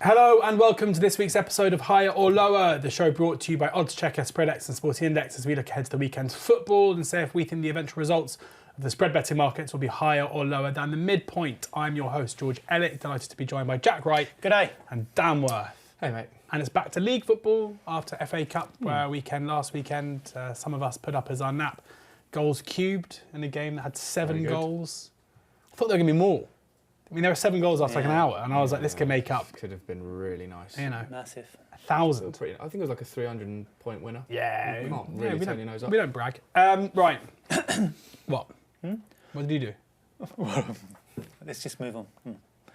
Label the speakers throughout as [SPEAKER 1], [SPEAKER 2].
[SPEAKER 1] Hello and welcome to this week's episode of Higher or Lower, the show brought to you by oddschecker, Spreadex and Sporting Index as we look ahead to the weekend's football and say if we think the eventual results of the spread betting markets will be higher or lower than the midpoint. I'm your host, George Elliott, delighted to be joined by Jack Wright.
[SPEAKER 2] G'day.
[SPEAKER 1] And Dan Worth.
[SPEAKER 3] Hey, mate.
[SPEAKER 1] And it's back to league football after FA Cup last weekend. Some of us put up as our nap goals cubed in a game that had 7 goals. I thought there were going to be more. I mean, there were 7 goals after like an hour, and I was like, this can make up.
[SPEAKER 3] Could have been really nice.
[SPEAKER 1] You know,
[SPEAKER 2] Massive.
[SPEAKER 1] 1,000.
[SPEAKER 3] I think it was like a 300-point winner.
[SPEAKER 1] Yeah.
[SPEAKER 3] We can't really turn your nose up.
[SPEAKER 1] We don't brag. Right. What? What did you do?
[SPEAKER 2] Let's just move on.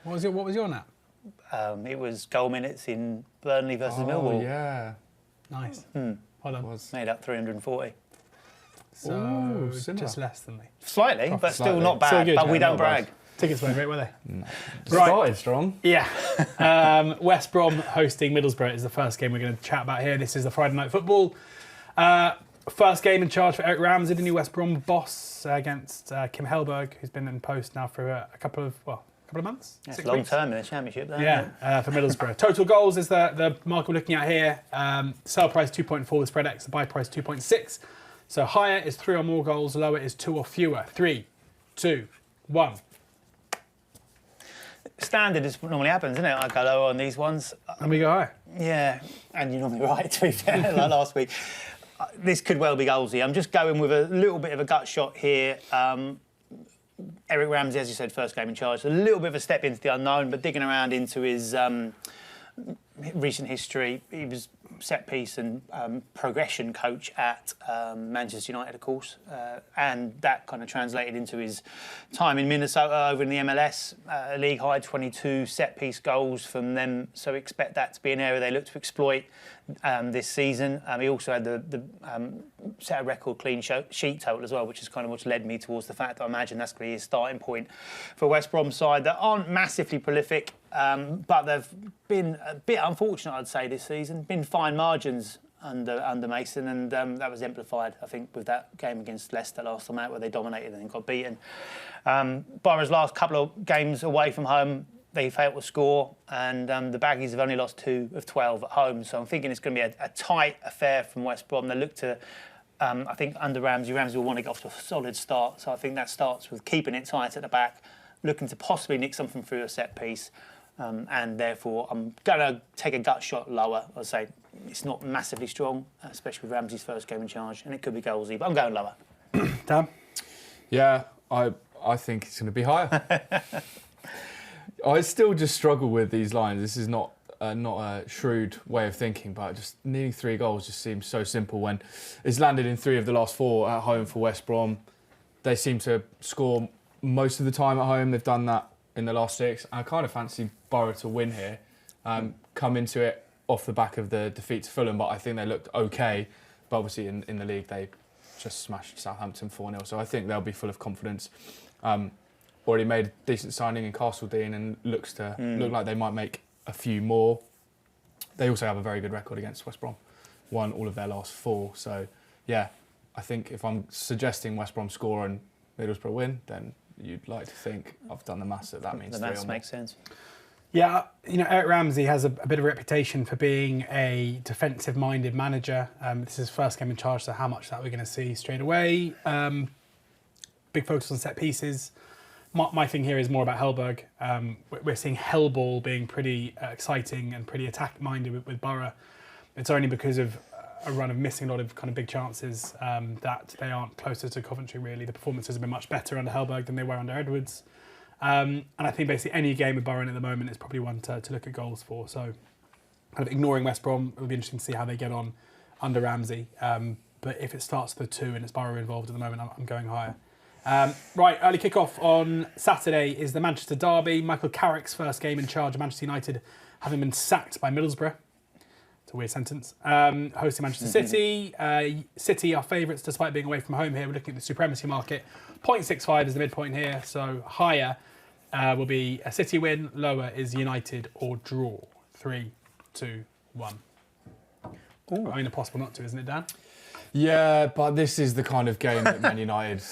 [SPEAKER 1] What was your nap?
[SPEAKER 2] It was goal minutes in Burnley versus Millwall.
[SPEAKER 3] Yeah.
[SPEAKER 1] Nice. Well done.
[SPEAKER 3] Was.
[SPEAKER 2] Made up 340.
[SPEAKER 1] So
[SPEAKER 3] Ooh, similar.
[SPEAKER 1] just less than me.
[SPEAKER 2] Slightly, but still
[SPEAKER 3] Slightly.
[SPEAKER 2] not bad.
[SPEAKER 1] Still good,
[SPEAKER 2] but we
[SPEAKER 1] yeah,
[SPEAKER 2] don't
[SPEAKER 3] not bad.
[SPEAKER 2] brag.
[SPEAKER 1] Tickets weren't great, were they?
[SPEAKER 3] No.
[SPEAKER 1] Right.
[SPEAKER 3] Started strong.
[SPEAKER 1] Yeah. West Brom hosting Middlesbrough is the first game we're going to chat about here. This is the Friday Night Football. First game in charge for Eric Ramsey, the new West Brom boss, against Kim Hellberg, who's been in post now for a couple of months?
[SPEAKER 2] That's
[SPEAKER 1] 6
[SPEAKER 2] long
[SPEAKER 1] weeks?
[SPEAKER 2] term in the Championship. Though,
[SPEAKER 1] Yeah, for Middlesbrough. Total goals is the mark we're looking at here. Sell price 2.4 with spread X, the buy price 2.6. So higher is 3 or more goals, lower is 2 or fewer. 3, 2, 1.
[SPEAKER 2] Standard is what normally happens, isn't it? I go lower on these ones.
[SPEAKER 1] And we go higher.
[SPEAKER 2] Yeah, and you're normally right, to be fair, like last week. This could well be goalsy. I'm just going with a little bit of a gut shot here. Eric Ramsey, as you said, first game in charge. A little bit of a step into the unknown, but digging around into his recent history, he was set piece and progression coach at Manchester United, of course, and that kind of translated into his time in Minnesota over in the MLS, league high 22 set piece goals from them. So expect that to be an area they look to exploit this season. He also had the set a record clean sheet total as well, which is kind of what's led me towards the fact that I imagine that's going to be his starting point for West Brom's side that aren't massively prolific, but they've been a bit unfortunate, I'd say, this season. Been fine margins under Mason, and that was amplified, I think, with that game against Leicester last time out where they dominated and then got beaten. Borough's last couple of games away from home, they failed to score, and the Baggies have only lost 2 of 12 at home. So I'm thinking it's going to be a tight affair from West Brom. They look to, I think, under Ramsey will want to get off to a solid start. So I think that starts with keeping it tight at the back, looking to possibly nick something through a set piece. And therefore, I'm going to take a gut shot lower. I'd say it's not massively strong, especially with Ramsey's first game in charge, and it could be goalsy, but I'm going lower.
[SPEAKER 1] Dan?
[SPEAKER 3] Yeah, I think it's going to be higher. I still just struggle with these lines. This is not a shrewd way of thinking, but just needing 3 goals just seems so simple when it's landed in 3 of the last 4 at home for West Brom. They seem to score most of the time at home. They've done that in the last 6. I kind of fancy Borough to win here. Come into it off the back of the defeat to Fulham, but I think they looked okay. But obviously in the league, they just smashed Southampton 4-0. So I think they'll be full of confidence. Already made a decent signing in Castle Dean and look like they might make a few more. They also have a very good record against West Brom. Won all of their last 4. So, yeah, I think if I'm suggesting West Brom score and Middlesbrough win, then you'd like to think I've done the maths that means 3
[SPEAKER 2] The
[SPEAKER 3] or more.
[SPEAKER 2] maths makes sense.
[SPEAKER 1] Yeah, Eric Ramsey has a bit of a reputation for being a defensive-minded manager. This is his first game in charge, so how much of that we're going to see straight away. Big focus on set pieces. My thing here is more about Hellberg. We're seeing Hellball being pretty exciting and pretty attack-minded with Borough. It's only because of a run of missing a lot of kind of big chances that they aren't closer to Coventry, really. The performances have been much better under Hellberg than they were under Edwards. And I think basically any game with Borough in at the moment is probably one to look at goals for. So kind of ignoring West Brom, it'll be interesting to see how they get on under Ramsey. But if it starts with 2 and it's Borough involved at the moment, I'm going higher. Right, early kick-off on Saturday is the Manchester derby. Michael Carrick's first game in charge of Manchester United, having been sacked by Middlesbrough. It's a weird sentence. Hosting Manchester City. City are favourites despite being away from home here. We're looking at the supremacy market. 0.65 is the midpoint here, so higher will be a City win, lower is United or draw. 3, 2, 1. I mean, impossible not to, isn't it, Dan?
[SPEAKER 3] Yeah, but this is the kind of game that Man United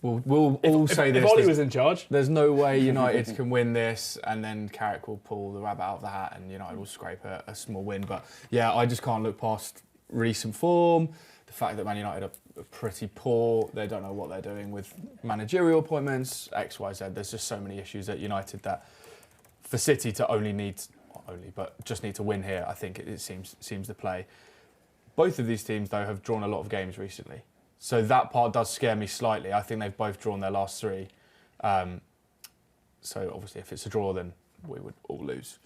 [SPEAKER 3] we'll all say this.
[SPEAKER 1] If Ollie was in charge,
[SPEAKER 3] there's no way United can win this, and then Carrick will pull the rabbit out of the hat, and United will scrape a small win. But yeah, I just can't look past recent form. The fact that Man United are pretty poor, they don't know what they're doing with managerial appointments, X, Y, Z. There's just so many issues at United that for City to just need to win here, I think it seems the play. Both of these teams, though, have drawn a lot of games recently. So that part does scare me slightly. I think they've both drawn their last 3. So obviously if it's a draw, then we would all lose.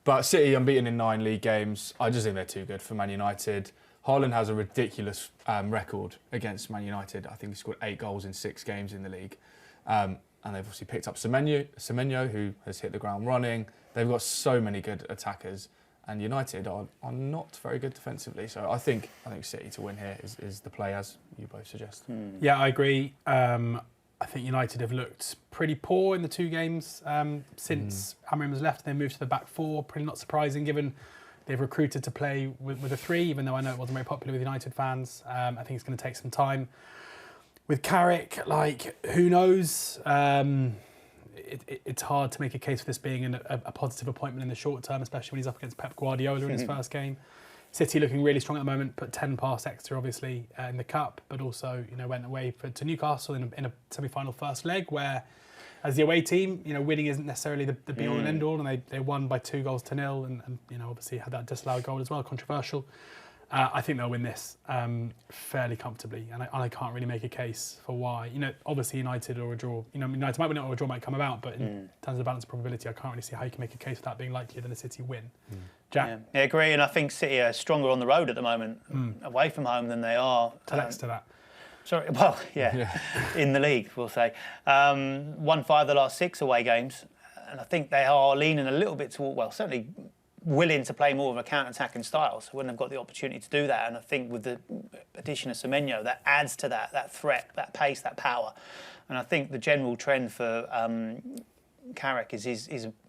[SPEAKER 3] But City unbeaten in 9 league games. I just think they're too good for Man United. Haaland has a ridiculous record against Man United. I think he scored 8 goals in 6 games in the league. And they've obviously picked up Semenyo, who has hit the ground running. They've got so many good attackers. And United are not very good defensively. So I think City to win here is the play, as you both suggest.
[SPEAKER 1] Yeah, I agree. I think United have looked pretty poor in the 2 games since Amorim has left. They moved to the back 4. Pretty not surprising, given they've recruited to play with a 3, even though I know it wasn't very popular with United fans. I think it's going to take some time. With Carrick, who knows? It's hard to make a case for this being a positive appointment in the short term, especially when he's up against Pep Guardiola in his first game. City looking really strong at the moment, put 10 past Exeter obviously in the cup, but also went away to Newcastle in a semi-final first leg where, as the away team, winning isn't necessarily the be all and end all, and they won by 2-0 and obviously had that disallowed goal as well, controversial. I think they'll win this fairly comfortably, and I can't really make a case for why. Obviously United or a draw. United might win it or a draw might come about, but in terms of balance of probability, I can't really see how you can make a case for that being likelier than a City win. Jack?
[SPEAKER 2] Yeah, I agree, and I think City are stronger on the road at the moment, away from home, than they are.
[SPEAKER 1] Telex to that.
[SPEAKER 2] Sorry, well, yeah, in the league, we'll say. Won 5 of the last 6 away games, and I think they are leaning a little bit toward, certainly willing to play more of a counter-attacking style, so when they've got the opportunity to do that, and I think with the addition of Semenyo, that adds to that threat, that pace, that power. And I think the general trend for Carrick is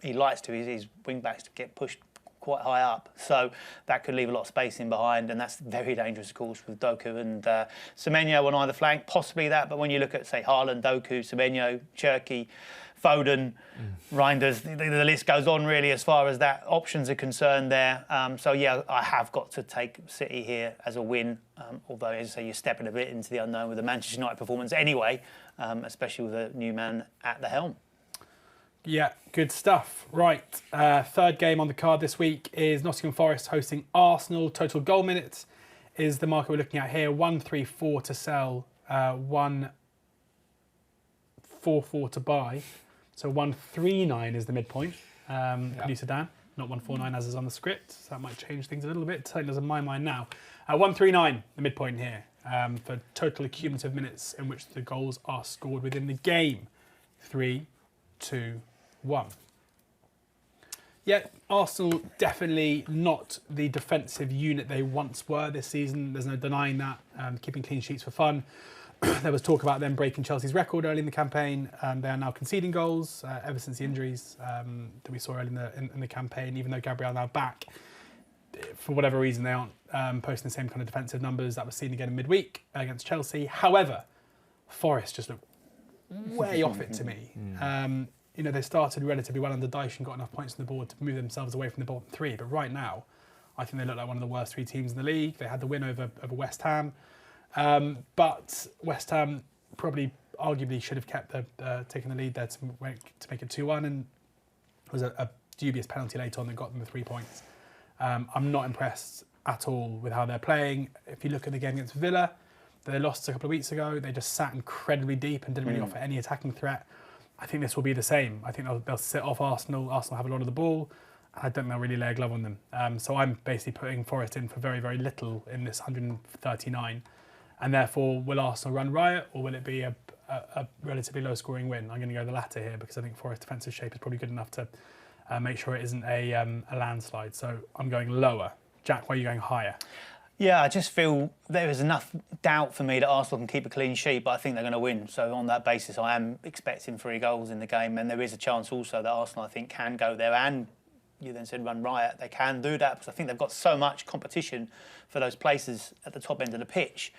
[SPEAKER 2] he likes his wing-backs to get pushed quite high up, so that could leave a lot of space in behind, and that's very dangerous, of course, with Doku and Semenyo on either flank, possibly that, but when you look at, say, Haaland, Doku, Semenyo, Cherki, Foden, Reinders, the list goes on really as far as that options are concerned there. So yeah, I have got to take City here as a win, although as I say, you're stepping a bit into the unknown with the Manchester United performance anyway, especially with a new man at the helm.
[SPEAKER 1] Yeah, good stuff. Right, third game on the card this week is Nottingham Forest hosting Arsenal. Total goal minutes is the marker we're looking at here. 134 to sell, 144 to buy. So 139 is the midpoint. Producer Dan, not 149 as is on the script. So that might change things a little bit. Certainly doesn't in my mind now. 139, the midpoint here, for total cumulative minutes in which the goals are scored within the game. 3, 2, 1. Yeah, Arsenal definitely not the defensive unit they once were this season. There's no denying that. Keeping clean sheets for fun. There was talk about them breaking Chelsea's record early in the campaign. They are now conceding goals ever since the injuries that we saw early in the campaign. Even though Gabriel now back, for whatever reason they aren't posting the same kind of defensive numbers that was seen again in midweek against Chelsea. However, Forest just look way off it to me. They started relatively well under Dyche and got enough points on the board to move themselves away from the bottom 3. But right now, I think they look like one of the worst 3 teams in the league. They had the win over West Ham. But West Ham probably arguably should have kept taken the lead there to make it 2-1, and it was a dubious penalty later on that got them the 3 points. I'm not impressed at all with how they're playing. If you look at the game against Villa, they lost a couple of weeks ago. They just sat incredibly deep and didn't really offer any attacking threat. I think this will be the same. I think they'll sit off Arsenal. Arsenal have a lot of the ball. I don't think they'll really lay a glove on them. So I'm basically putting Forest in for very, very little in this 139. And therefore, will Arsenal run riot, or will it be a relatively low-scoring win? I'm going to go the latter here because I think Forest's defensive shape is probably good enough to make sure it isn't a landslide. So I'm going lower. Jack, why are you going higher?
[SPEAKER 2] Yeah, I just feel there is enough doubt for me that Arsenal can keep a clean sheet, but I think they're going to win. So on that basis, I am expecting 3 goals in the game, and there is a chance also that Arsenal, I think, can go there. And you then said run riot. They can do that because I think they've got so much competition for those places at the top end of the pitch.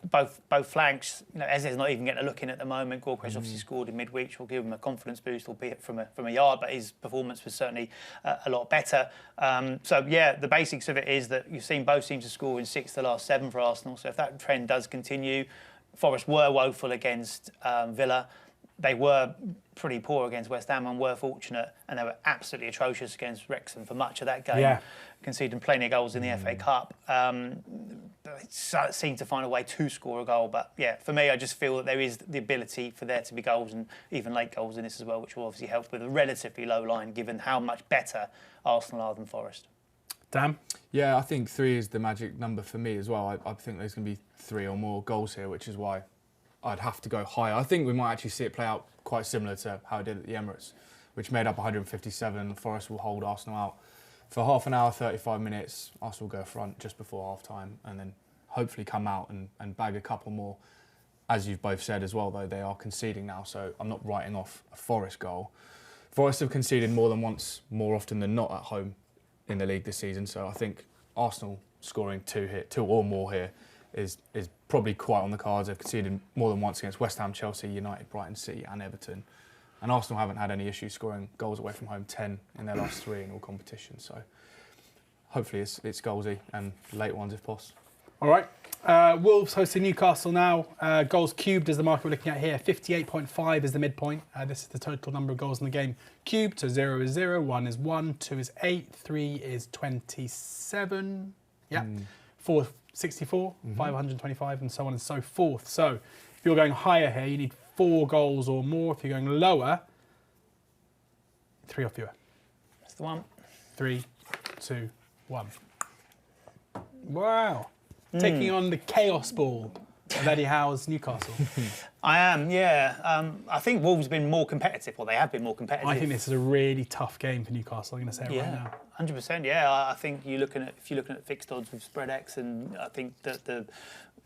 [SPEAKER 2] both flanks. Eze's not even getting a look in at the moment. Gorkrez obviously scored in midweek, which will give him a confidence boost, albeit from a yard, but his performance was certainly a lot better. The basics of it is that you've seen both teams to score in 6 of the last 7 for Arsenal. So if that trend does continue, Forest were woeful against Villa. They were pretty poor against West Ham and were fortunate, and they were absolutely atrocious against Wrexham for much of that game, conceding plenty of goals in the FA Cup. They seemed to find a way to score a goal, but for me, I just feel that there is the ability for there to be goals and even late goals in this as well, which will obviously help with a relatively low line, given how much better Arsenal are than Forest.
[SPEAKER 1] Dan?
[SPEAKER 3] Yeah, I think 3 is the magic number for me as well. I think there's going to be 3 or more goals here, which is why I'd have to go higher. I think we might actually see it play out quite similar to how it did at the Emirates, which made up 157. Forest will hold Arsenal out for half an hour, 35 minutes. Arsenal will go front just before half-time and then hopefully come out and bag a couple more. As you've both said as well, though, they are conceding now, so I'm not writing off a Forest goal. Forest have conceded more than once, more often than not at home in the league this season, so I think Arsenal scoring 2 or more here is probably quite on the cards. They've conceded more than once against West Ham, Chelsea, United, Brighton, City and Everton. And Arsenal haven't had any issues scoring goals away from home, 10 in their last 3 in all competitions. So hopefully it's goalsy and late ones if possible.
[SPEAKER 1] All right. Wolves hosting Newcastle now. Goals cubed is the market we're looking at here. 58.5 is the midpoint. This is the total number of goals in the game cubed. So 0 is 0, 1 is 1, 2 is 8, 3 is 27. Yeah. 4 64, 525, and so on and so forth. So if you're going higher here, you need 4 goals or more. If you're going lower, 3 or fewer.
[SPEAKER 2] That's the one.
[SPEAKER 1] 3, 2, 1. Wow. Taking on the chaos ball of Eddie Howe's Newcastle.
[SPEAKER 2] I am, I think Wolves have been more competitive, or they have been more competitive.
[SPEAKER 1] I think this is a really tough game for Newcastle. I'm going to say it right now.
[SPEAKER 2] 100%. I think if you're looking at fixed odds with spread X, and I think that the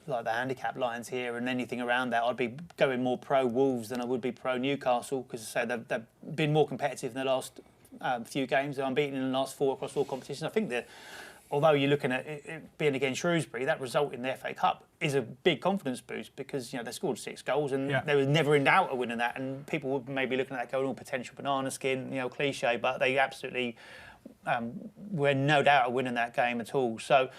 [SPEAKER 2] handicap lines here and anything around that, I'd be going more pro Wolves than I would be pro Newcastle, because they've been more competitive in the last few games. They're unbeaten in the last 4 across all competitions. I think that, although you're looking at it being against Shrewsbury, that result in the FA Cup is a big confidence boost, because they scored 6 goals and they were never in doubt of winning that. And people would maybe looking at that going, potential banana skin, cliche, but they absolutely were no doubt of winning that game at all. So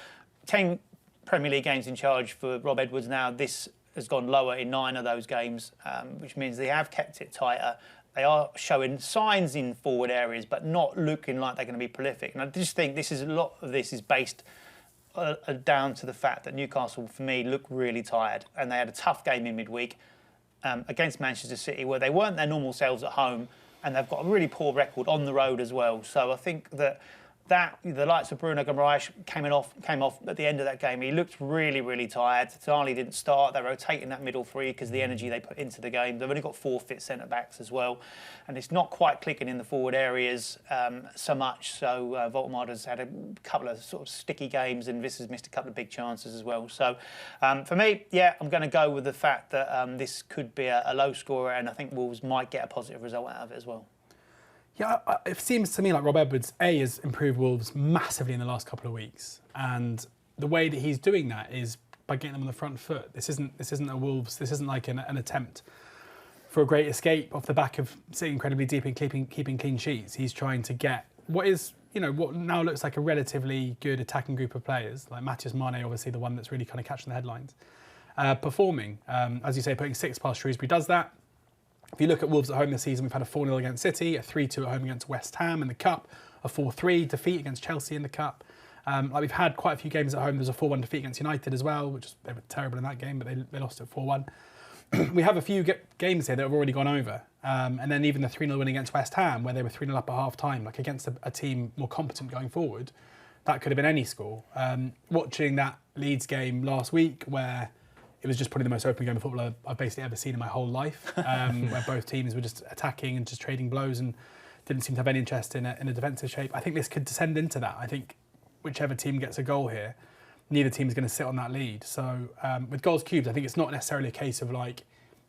[SPEAKER 2] 10 Premier League games in charge for Rob Edwards now. This has gone lower in 9 of those games, which means they have kept it tighter. They are showing signs in forward areas, but not looking like they're going to be prolific. And I just think a lot of this is based down to the fact that Newcastle, for me, look really tired. And they had a tough game in midweek against Manchester City, where they weren't their normal selves at home, and they've got a really poor record on the road as well. So I think that the likes of Bruno Guimaraes came off at the end of that game. He looked really, really tired. Tonali didn't start. They're rotating that middle 3 because of the energy they put into the game. They've only got 4 fit centre-backs as well. And it's not quite clicking in the forward areas so much. So Voltemada's had a couple of sort of sticky games, and Viss has missed a couple of big chances as well. So for me, I'm going to go with the fact that this could be a low scorer, and I think Wolves might get a positive result out of it as well.
[SPEAKER 1] Yeah, it seems to me like Rob Edwards, has improved Wolves massively in the last couple of weeks. And the way that he's doing that is by getting them on the front foot. This isn't a Wolves, this isn't like an attempt for a great escape off the back of sitting incredibly deep and keeping clean sheets. He's trying to get what now looks like a relatively good attacking group of players, like Matheus Mane, obviously the one that's really kind of catching the headlines, performing. As you say, putting 6 past Shrewsbury does that. If you look at Wolves at home this season, we've had a 4-0 against City, a 3-2 at home against West Ham in the Cup, a 4-3 defeat against Chelsea in the Cup. We've had quite a few games at home. There's a 4-1 defeat against United as well, they were terrible in that game, but they lost at 4-1. We have a few games here that have already gone over. And then even the 3-0 win against West Ham, where they were 3-0 up at half-time, like against a team more competent going forward, that could have been any score. Watching that Leeds game last week, where it was just probably the most open game of football I've basically ever seen in my whole life, where both teams were just attacking and just trading blows and didn't seem to have any interest in a defensive shape. I think this could descend into that. I think whichever team gets a goal here, neither team is going to sit on that lead. So with goals cubed, I think it's not necessarily a case of like,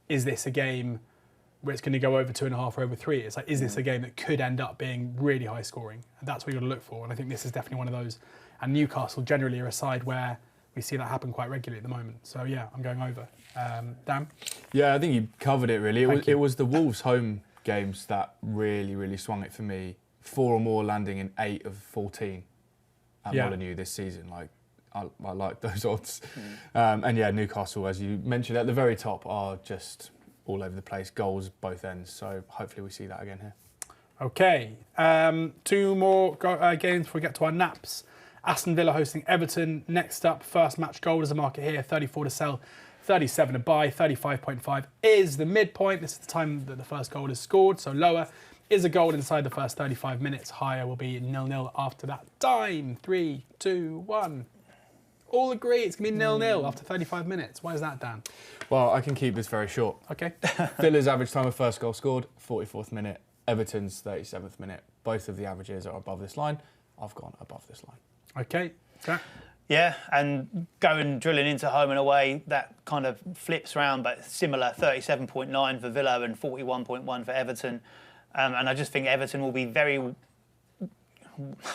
[SPEAKER 1] is this a game where it's going to go over 2.5 or over 3? It's like, is this a game that could end up being really high scoring? And that's what you've got to look for. And I think this is definitely one of those. And Newcastle generally are a side where we see that happen quite regularly at the moment. So yeah, I'm going over. Dan?
[SPEAKER 3] Yeah, I think you covered it really.
[SPEAKER 1] Thank you.
[SPEAKER 3] It was the Wolves home games that really swung it for me. 4 or more landing in 8 of 14 at Molineux this season. Like, I like those odds. And yeah, Newcastle, as you mentioned at the very top, are just all over the place. Goals both ends. So hopefully we see that again here.
[SPEAKER 1] Okay, 2 more games before we get to our naps. Aston Villa hosting Everton. Next up, first match goal is the market here, 34 to sell, 37 to buy, 35.5 is the midpoint. This is the time that the first goal is scored, so lower is a goal inside the first 35 minutes. Higher will be 0-0 after that time. 3, 2, 1. All agree it's going to be 0-0 after 35 minutes. Why is that, Dan?
[SPEAKER 3] Well, I can keep this very short.
[SPEAKER 1] Okay.
[SPEAKER 3] Villa's average time of first goal scored, 44th minute. Everton's 37th minute. Both of the averages are above this line. I've gone above this line.
[SPEAKER 1] Okay. Zach?
[SPEAKER 2] Yeah, and drilling into home and away, that kind of flips around, but similar, 37.9 for Villa and 41.1 for Everton. And I just think Everton will be very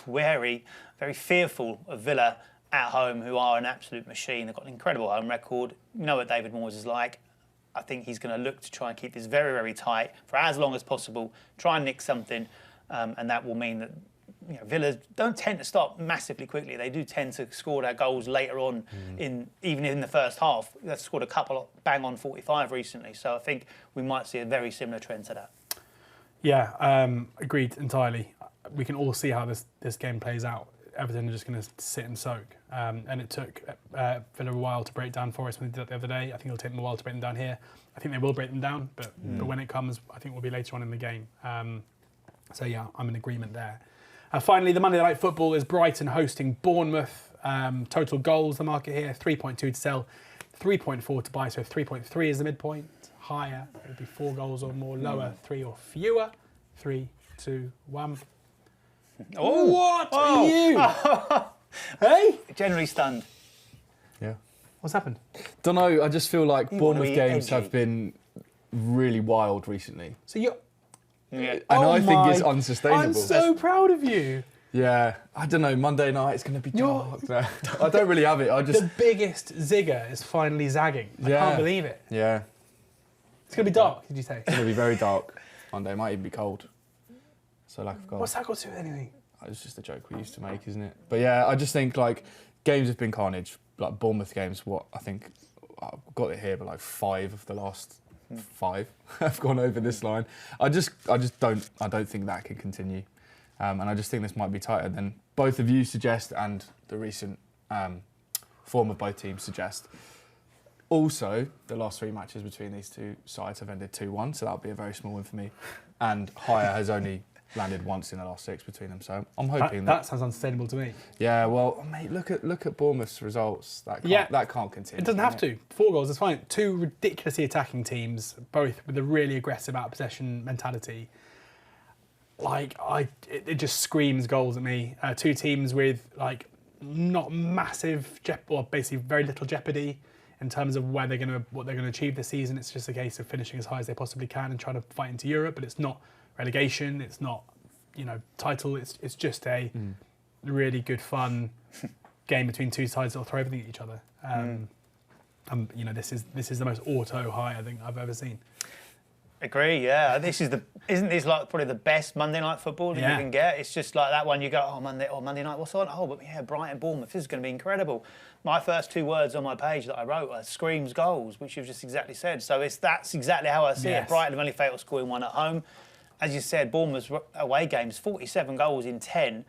[SPEAKER 2] wary, very fearful of Villa at home, who are an absolute machine. They've got an incredible home record. You know what David Moyes is like. I think he's going to look to try and keep this very very for as long as possible, try and nick something, and that will mean that Villa don't tend to stop massively quickly. They do tend to score their goals later on, even in the first half. They've scored a couple bang on 45 recently, so I think we might see a very similar trend to that.
[SPEAKER 1] Yeah, agreed entirely. We can all see how this game plays out. Everton are just going to sit and soak. And it took Villa a while to break down Forest when they did that the other day. I think it'll take them a while to break them down here. I think they will break them down, but when it comes, I think we'll be later on in the game. So yeah, I'm in agreement there. Finally, the Monday Night Football is Brighton hosting Bournemouth. Total goals, the market here, 3.2 to sell, 3.4 to buy, so 3.3 is the midpoint. Higher, it would be 4 goals or more. Lower, 3 or fewer. 3, 2, 1.
[SPEAKER 2] Oh,
[SPEAKER 1] what are you? Hey?
[SPEAKER 2] Generally stunned.
[SPEAKER 3] Yeah.
[SPEAKER 1] What's happened?
[SPEAKER 3] Don't know, I just feel like
[SPEAKER 2] You
[SPEAKER 3] Bournemouth
[SPEAKER 2] wanna be
[SPEAKER 3] games
[SPEAKER 2] edgy.
[SPEAKER 3] have been really wild recently.
[SPEAKER 1] So you're...
[SPEAKER 2] Yeah.
[SPEAKER 3] And
[SPEAKER 1] Oh
[SPEAKER 3] I think it's
[SPEAKER 1] my-
[SPEAKER 3] unsustainable.
[SPEAKER 1] I'm so proud of you.
[SPEAKER 3] Yeah, I don't know, Monday night it's going to be
[SPEAKER 1] You're-
[SPEAKER 3] dark. No, I don't really have it, I just...
[SPEAKER 1] The biggest zigger is finally zagging. I
[SPEAKER 3] Yeah.
[SPEAKER 1] can't believe it.
[SPEAKER 3] Yeah,
[SPEAKER 1] It's going to be dark, did you say?
[SPEAKER 3] it's going to be very dark Monday, it might even be cold. So lack of goals.
[SPEAKER 1] What's that got to do with anything?
[SPEAKER 3] It's just a joke we used to make, isn't it? But yeah, I just think like games have been carnage. Like Bournemouth games, I've got it here, but like 5 of the last 5 have gone over this line. I don't think that can continue, and I just think this might be tighter than both of you suggest and the recent form of both teams suggest. Also, the last 3 matches between these two sides have ended 2-1, so that'll be a very small win for me. And Hire has only landed once in the last 6 between them, so I'm hoping
[SPEAKER 1] That sounds unsustainable to me.
[SPEAKER 3] Yeah, well, mate, look at Bournemouth's results. That can't continue.
[SPEAKER 1] It doesn't have to. 4 goals is fine. 2 ridiculously attacking teams, both with a really aggressive out of possession mentality. Like it just screams goals at me. 2 teams with like not massive or basically very little jeopardy in terms of what they're going to achieve this season. It's just a case of finishing as high as they possibly can and trying to fight into Europe. But it's not relegation. It's not title. It's just a really good fun game between 2 sides that'll throw everything at each other. This is the most auto high I think I've ever seen.
[SPEAKER 2] Agree, yeah. Isn't this like probably the best Monday night football that you can get? It's just like that one you go, Monday night, what's on? Oh, but yeah, Brighton, Bournemouth, this is going to be incredible. My first 2 words on my page that I wrote are screams goals, which you've just exactly said. So that's exactly how I see it. Brighton have only failed to score 1 at home. As you said, Bournemouth's away games, 47 goals in 10.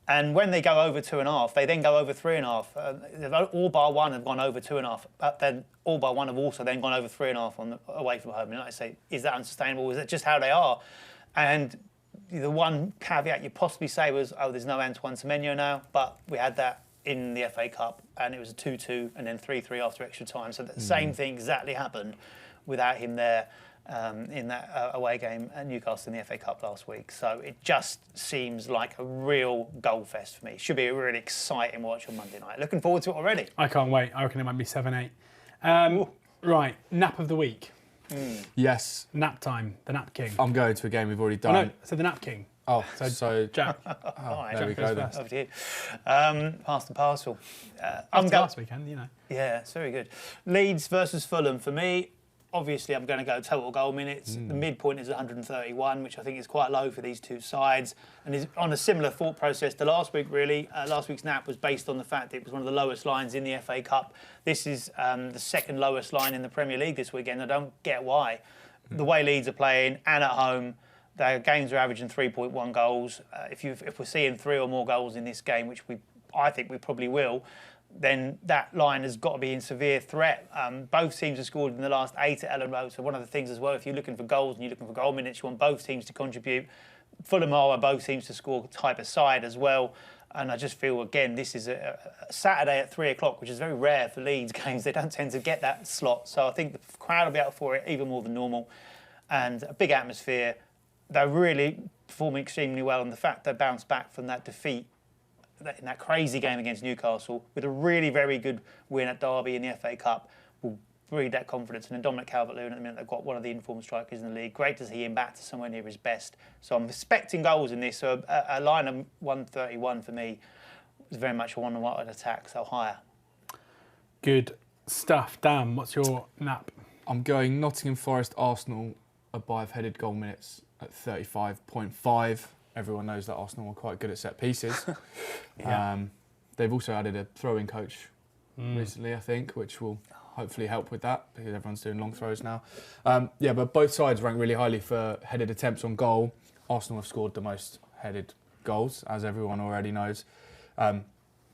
[SPEAKER 2] And when they go over 2.5, they then go over 3.5. All bar 1 have gone over 2.5. But then all bar 1 have also then gone over 3.5 away from home. And like I say, is that unsustainable? Is that just how they are? And the one caveat you possibly say was, there's no Antoine Semenyo now. But we had that in the FA Cup, and it was a 2-2 and then 3-3 after extra time. So the same thing exactly happened without him there. In that away game at Newcastle in the FA Cup last week. So it just seems like a real goal fest for me. Should be a really exciting watch on Monday night. Looking forward to it already.
[SPEAKER 1] I can't wait. I reckon it might be 7-8. Right, nap of the week.
[SPEAKER 3] Yes.
[SPEAKER 1] Nap time, the nap king.
[SPEAKER 3] I'm going to a game we've already
[SPEAKER 1] Oh,
[SPEAKER 3] done.
[SPEAKER 1] no, so the nap king.
[SPEAKER 3] Oh, so
[SPEAKER 1] Jack,
[SPEAKER 3] there we go then.
[SPEAKER 2] Over to you. Pass the parcel.
[SPEAKER 1] last weekend, you know.
[SPEAKER 2] Yeah, it's very good. Leeds versus Fulham. For me, obviously, I'm going to go total goal minutes. The midpoint is 131, which I think is quite low for these two sides, and is on a similar thought process to last week, really. Last week's nap was based on the fact that it was one of the lowest lines in the FA Cup. This is the second lowest line in the Premier League this weekend. I don't get why. The way Leeds are playing and at home, their games are averaging 3.1 goals. If we're seeing 3 or more goals in this game, which I think we probably will, then that line has got to be in severe threat. Both teams have scored in the last 8 at Ellen Road. So one of the things as well, if you're looking for goals and you're looking for goal minutes, you want both teams to contribute. Fulham are both teams to score type of side as well. And I just feel, again, this is a Saturday at 3 o'clock, which is very rare for Leeds games. They don't tend to get that slot. So I think the crowd will be out for it even more than normal. And a big atmosphere. They're really performing extremely well, and the fact they bounced back from that defeat in that crazy game against Newcastle with a really very good win at Derby in the FA Cup will breed that confidence. And then Dominic Calvert-Lewin, at the minute, they've got one of the informed strikers in the league. Great to see him back to somewhere near his best. So I'm expecting goals in this. So a line of 131 for me is very much a one-on-one attack, so higher.
[SPEAKER 1] Good stuff. Dan, what's your nap?
[SPEAKER 3] I'm going Nottingham Forest Arsenal above headed goal minutes at 35.5. Everyone knows that Arsenal are quite good at set pieces.
[SPEAKER 1] Yeah.
[SPEAKER 3] They've also added a throwing coach recently, I think, which will hopefully help with that because everyone's doing long throws now. But both sides rank really highly for headed attempts on goal. Arsenal have scored the most headed goals, as everyone already knows.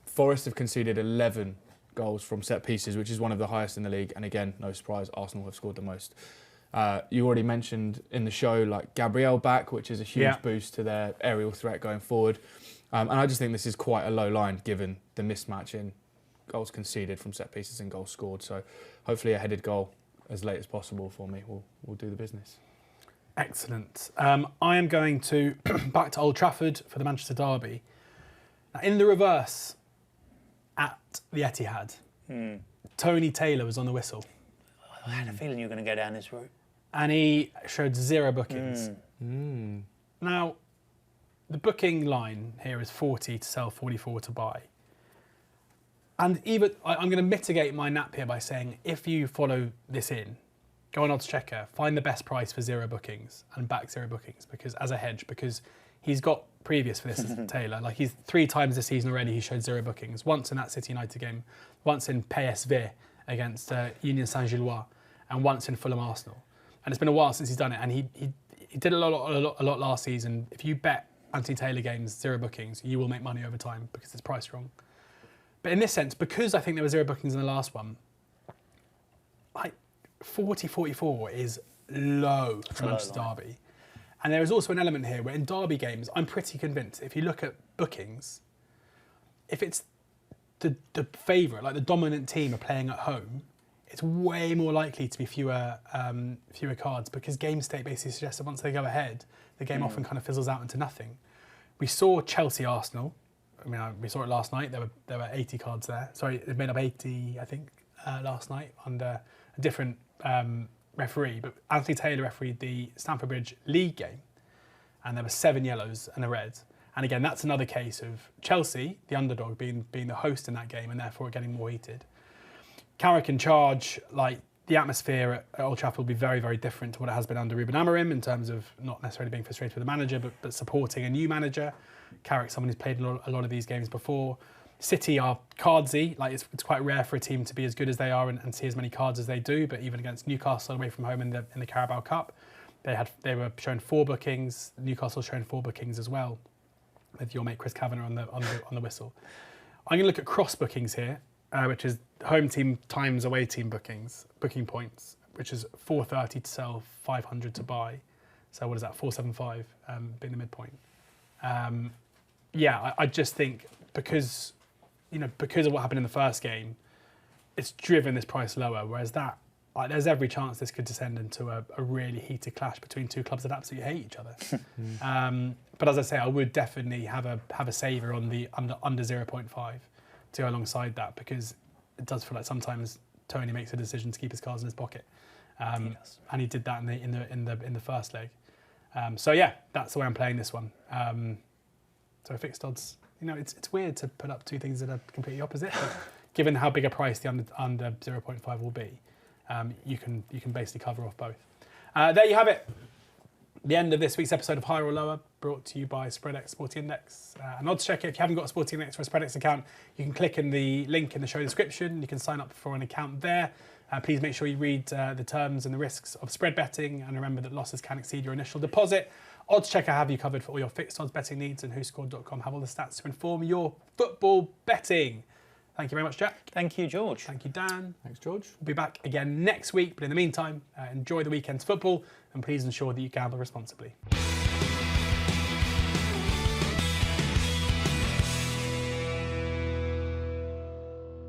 [SPEAKER 3] Forest have conceded 11 goals from set pieces, which is one of the highest in the league. And again, no surprise, Arsenal have scored the most. You already mentioned in the show, like Gabriel back, which is a huge boost to their aerial threat going forward. And I just think this is quite a low line given the mismatch in goals conceded from set pieces and goals scored. So hopefully a headed goal as late as possible for me will do the business.
[SPEAKER 1] Excellent. I am going to back to Old Trafford for the Manchester Derby. Now, in the reverse, at the Etihad, Tony Taylor was on the whistle.
[SPEAKER 2] I had a feeling you were going to go down this route.
[SPEAKER 1] And he showed 0 bookings. Now, the booking line here is 40 to sell, 44 to buy. And even I'm going to mitigate my nap here by saying, if you follow this in, go on oddschecker, find the best price for 0 bookings and back 0 bookings because as a hedge, because he's got previous for this Taylor. Like he's 3 times this season already, he showed 0 bookings. Once in that City United game, once in PSV against Union Saint-Gilloise, and once in Fulham Arsenal. And it's been a while since he's done it. And he did a lot last season. If you bet Anthony Taylor games 0 bookings, you will make money over time because it's priced wrong. But in this sense, because I think there were 0 bookings in the last one, like 40-44 is low for Manchester Derby. And there is also an element here where in Derby games, I'm pretty convinced if you look at bookings, if it's the favourite, like the dominant team are playing at home, it's way more likely to be fewer cards because game state basically suggests that once they go ahead, the game often kind of fizzles out into nothing. We saw Chelsea Arsenal. I mean, we saw it last night. There were 80 cards there. Sorry, it made up 80, I think, last night under a different referee. But Anthony Taylor refereed the Stamford Bridge League game, and there were 7 yellows and a red. And again, that's another case of Chelsea, the underdog, being the host in that game and therefore getting more heated. Carrick in charge, like the atmosphere at Old Trafford will be very, very different to what it has been under Ruben Amorim in terms of not necessarily being frustrated with the manager, but supporting a new manager. Carrick, someone who's played a lot of these games before. City are cardsy, like it's quite rare for a team to be as good as they are and see as many cards as they do. But even against Newcastle away from home in the Carabao Cup, they were shown 4 bookings. Newcastle showing 4 bookings as well, with your mate Chris Kavanagh on the whistle. I'm going to look at cross bookings here. Which is home team times away team booking points, which is 430 to sell, 500 to buy. So what is that? 475 being the midpoint. I just think because of what happened in the first game, it's driven this price lower. Whereas there's every chance this could descend into a really heated clash between 2 clubs that absolutely hate each other. But as I say, I would definitely have a saver on the under 0.5. To go alongside that because it does feel like sometimes Tony makes a decision to keep his cards in his pocket, and he did that in the first leg. So yeah, that's the way I'm playing this one. So fixed odds, it's weird to put up two things that are completely opposite, but given how big a price the under 0.5 will be, you can basically cover off both. There you have it. The end of this week's episode of Higher or Lower, brought to you by SpreadX Sporting Index. An odds checker. If you haven't got a Sporting Index or a SpreadX account, you can click in the link in the show description. You can sign up for an account there. Please make sure you read the terms and the risks of spread betting, and remember that losses can exceed your initial deposit. Odds checker have you covered for all your fixed odds betting needs, and WhoScored.com have all the stats to inform your football betting. Thank you very much, Jack.
[SPEAKER 2] Thank you, George.
[SPEAKER 1] Thank you, Dan.
[SPEAKER 3] Thanks, George.
[SPEAKER 1] We'll be back again next week, but in the meantime, enjoy the weekend's football, and please ensure that you gamble responsibly.